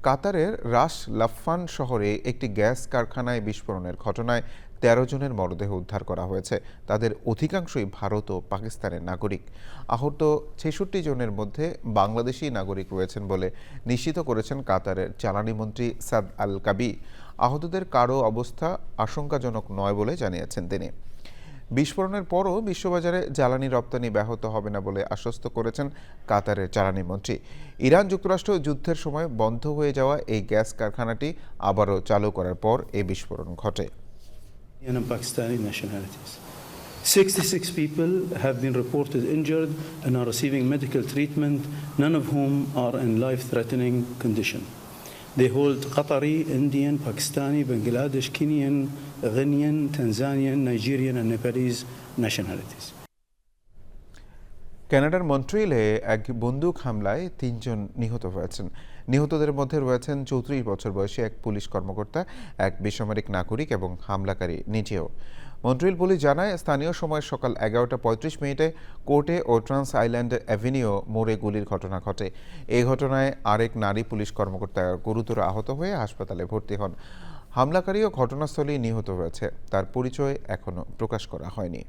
কাতারের রাস লাফফান শহরে একটি গ্যাস কারখানায় বিস্ফোরণের ঘটনায় ১৩ জনের মরদেহ উদ্ধার করা হয়েছে। তাদের অধিকাংশই ভারত ও পাকিস্তানের নাগরিক। আহত ৬৬ জনের মধ্যে বাংলাদেশি নাগরিক রয়েছেন বলে নিশ্চিত করেছেন কাতারের জ্বালানি মন্ত্রী সাদ আল কাবি। আহতদের কারও অবস্থা আশঙ্কাজনক নয় বলে জানিয়েছেন তিনি। বিস্ফোরণের পরও বিশ্ববাজারে জ্বালানি রপ্তানি ব্যাহত হবে না বলে আশ্বস্ত করেছেন কাতারের জ্বালানি মন্ত্রী। ইরান যুক্তরাষ্ট্র যুদ্ধের সময় বন্ধ হয়ে যাওয়া এই গ্যাস কারখানাটি আবারও চালু করার পর এই বিস্ফোরণ ঘটে। And Pakistani nationalities. 66 people have been reported injured and are receiving medical treatment, none of whom are in life-threatening condition. They hold Qatari, Indian, Pakistani, Bangladesh, Kenyan, Ghanaian, Tanzanian, Nigerian and Nepalese nationalities. কানাডার মন্ট্রিলে এক বন্দুক হামলায় ৩ জন নিহত হয়েছেন। নিহতদের মধ্যে রয়েছেন ৩৪ বছর বয়সী এক পুলিশ কর্মকর্তা, এক বেসামরিক নাগরিক এবং হামলাকারী নিজেও। মন্ট্রিল পুলিশ জানায়, স্থানীয় সময় সকাল ১১:৩৫ কোর্টে ও ট্রান্স আইল্যান্ড অ্যাভিনিউ মোড়ে গুলির ঘটনা ঘটে। এই ঘটনায় আরেক নারী পুলিশ কর্মকর্তা গুরুতর আহত হয়ে হাসপাতালে ভর্তি হন। হামলাকারীও ঘটনাস্থলেই নিহত হয়েছে। তার পরিচয় এখনও প্রকাশ করা হয়নি।